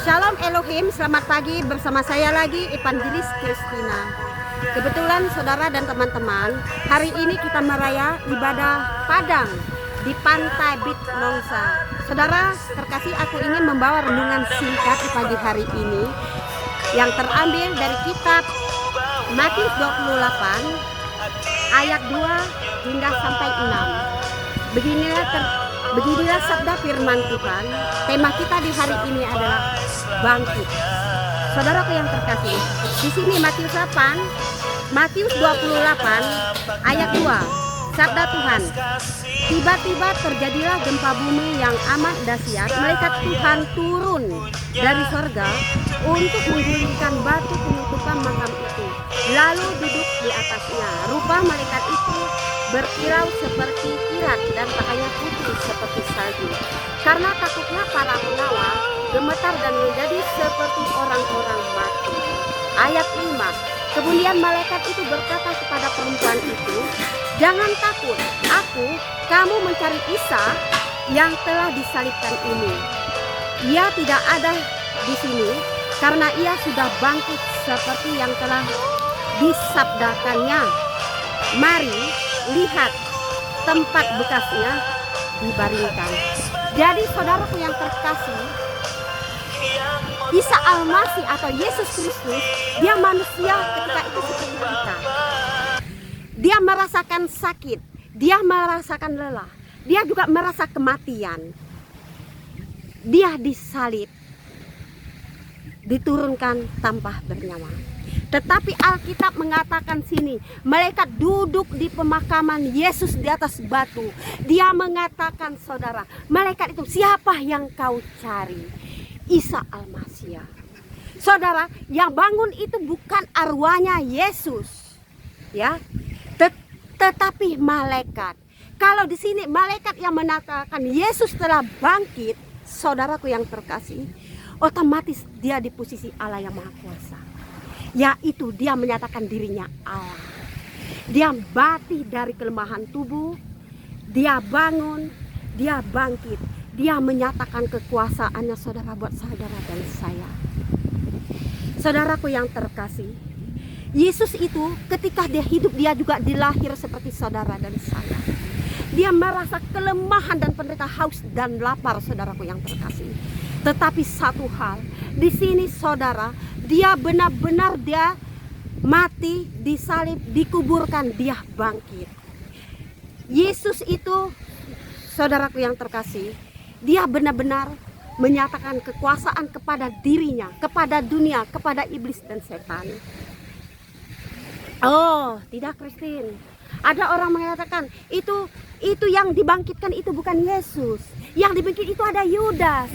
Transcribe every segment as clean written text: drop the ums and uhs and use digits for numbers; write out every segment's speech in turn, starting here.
Shalom Elohim, selamat pagi bersama saya lagi Evangelis Christina. Kebetulan saudara dan teman-teman, hari ini kita meraya ibadah Padang di Pantai Bit Nongsa. Saudara terkasih, aku ingin membawa renungan singkat di pagi hari ini yang terambil dari kitab Matius 28 ayat 2 hingga sampai 6. Beginilah sabda firman Tuhan. Tema kita di hari ini adalah bangkit. Saudaraku yang terkasih, di sini Matius 28 ayat 2. Sabda Tuhan. Tiba-tiba terjadilah gempa bumi yang amat dahsyat. Malaikat Tuhan turun dari sorga untuk menggulingkan batu penutupan makam itu, lalu duduk di atasnya. Rupa malaikat itu berkilau seperti kilat dan pakaiannya putih seperti salju. Karena takutnya para pengawal gemetar dan menjadi seperti orang-orang mati. Ayat 5. Kemudian malaikat itu berkata kepada perempuan itu, "Jangan takut, kamu mencari Isa yang telah disalibkan ini. Ia tidak ada di sini karena ia sudah bangkit seperti yang telah disabdakannya. Mari lihat tempat bekasnya dibaringkan." Jadi saudaraku yang terkasih, Isa Al-Masih atau Yesus Kristus, dia manusia ketika itu seperti kita. Dia merasakan sakit, dia merasakan lelah, dia juga merasa kematian. Dia disalib, diturunkan tanpa bernyawa. Tetapi Alkitab mengatakan sini, malaikat duduk di pemakaman Yesus di atas batu. Dia mengatakan, saudara, malaikat itu, "Siapa yang kau cari?" Isa Al-Masih. Saudara, yang bangun itu bukan arwahnya Yesus, ya, tetapi malaikat. Kalau di sini malaikat yang mengatakan Yesus telah bangkit, saudaraku yang terkasih, otomatis dia di posisi Allah yang Maha Kuasa. Yaitu dia menyatakan dirinya Allah. Dia bangkit dari kelemahan tubuh, dia bangun, dia bangkit. Dia menyatakan kekuasaannya, saudara, buat saudara dan saya. Saudaraku yang terkasih, Yesus itu ketika dia hidup, dia juga dilahir seperti saudara dan saya. Dia merasa kelemahan dan penderita haus dan lapar, saudaraku yang terkasih. Tetapi satu hal, di sini saudara, dia benar-benar dia mati, disalib, dikuburkan, dia bangkit. Yesus itu, saudaraku yang terkasih, dia benar-benar menyatakan kekuasaan kepada dirinya, kepada dunia, kepada iblis dan setan. Oh, tidak, Christine. Ada orang mengatakan itu yang dibangkitkan itu bukan Yesus. Yang dibangkit itu ada Yudas.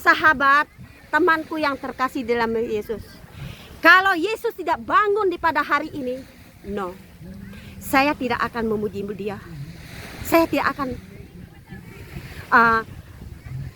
Sahabat, temanku yang terkasih dalam Yesus. Kalau Yesus tidak bangun di pada hari ini, no. Saya tidak akan memuji dia. Saya tidak akan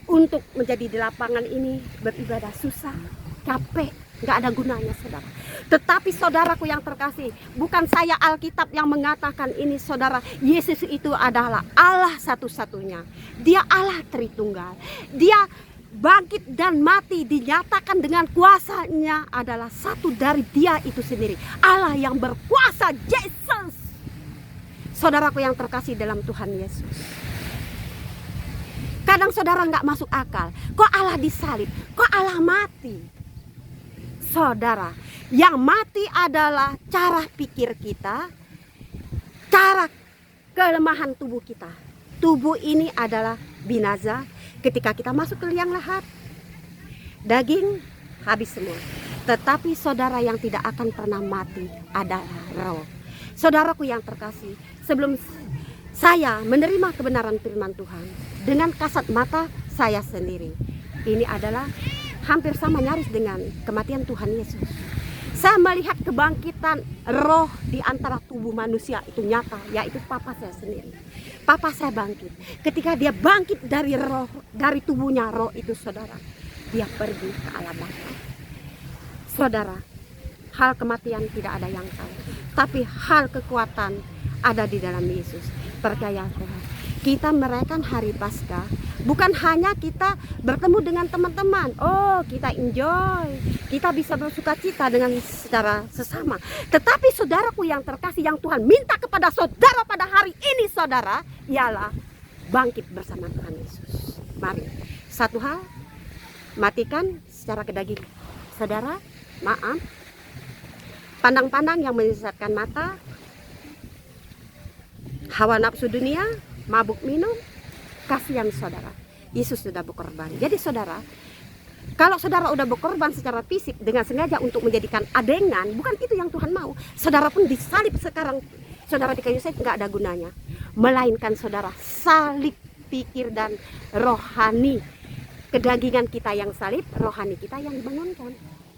untuk menjadi di lapangan ini beribadah susah, capek, nggak ada gunanya, saudara. Tetapi saudaraku yang terkasih, bukan saya Alkitab yang mengatakan ini, saudara. Yesus itu adalah Allah satu-satunya. Dia Allah Tritunggal. Dia bangkit dan mati, dinyatakan dengan kuasanya adalah satu dari dia itu sendiri. Allah yang berkuasa, Yesus. Saudaraku yang terkasih dalam Tuhan Yesus. Kadang saudara nggak masuk akal, kok Allah disalib, kok Allah mati? Saudara, yang mati adalah cara pikir kita, cara kelemahan tubuh kita. Tubuh ini adalah binasa ketika kita masuk ke liang lahat. Daging habis semua. Tetapi saudara yang tidak akan pernah mati adalah roh. Saudaraku yang terkasih, sebelum saya menerima kebenaran firman Tuhan, dengan kasat mata saya sendiri, ini adalah hampir sama nyaris dengan kematian Tuhan Yesus. Saya melihat kebangkitan roh di antara tubuh manusia itu nyata, yaitu papa saya sendiri. Papa saya bangkit. Ketika dia bangkit dari roh, dari tubuhnya roh itu, saudara, dia pergi ke alam baka. Saudara, hal kematian tidak ada yang tahu, tapi hal kekuatan ada di dalam Yesus. Percaya, saudara. Kita merayakan hari Paskah bukan hanya kita bertemu dengan teman-teman. Oh, kita enjoy, kita bisa bersuka cita dengan secara sesama. Tetapi saudaraku yang terkasih, yang Tuhan minta kepada saudara pada hari ini, saudara, ialah bangkit bersama Tuhan Yesus. Mari, satu hal, matikan secara kedagingan. Saudara, maaf, pandang-pandang yang menyesatkan mata, hawa nafsu dunia, mabuk minum, kasihan saudara. Yesus sudah berkorban. Jadi saudara, kalau saudara udah berkorban secara fisik dengan sengaja untuk menjadikan adengan, bukan itu yang Tuhan mau. Saudara pun disalib sekarang, saudara di kayu salib nggak ada gunanya. Melainkan saudara salib pikir dan rohani. Kedagingan kita yang salib, rohani kita yang dibangunkan.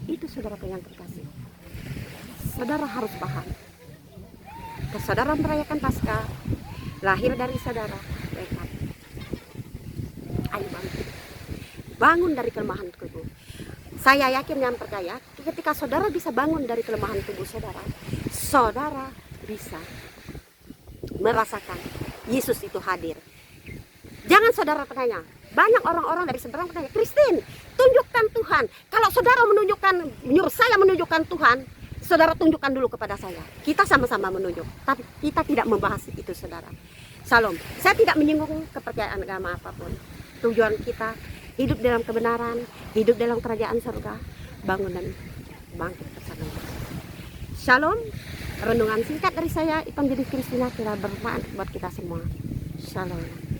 Itu saudara yang terkasih. Saudara harus paham. Saudara merayakan Paskah, lahir dari saudara, rekap. Ayo bangun dari kelemahan tubuh. Saya yakin dan percaya, ketika saudara bisa bangun dari kelemahan tubuh saudara, saudara bisa merasakan Yesus itu hadir. Jangan saudara tanya, banyak orang-orang dari seberang bertanya, Christine, tunjukkan Tuhan. Kalau saudara menyuruh saya menunjukkan Tuhan, saudara tunjukkan dulu kepada saya. Kita sama-sama menunjuk, tapi kita tidak membahas itu saudara. Salam. Saya tidak menyinggung kepercayaan agama apapun. Tujuan kita hidup dalam kebenaran, hidup dalam kerajaan surga, bangun dan bangkit bersama. Shalom. Renungan singkat dari saya, Evangelis Christina, kira bermanfaat buat kita semua. Shalom.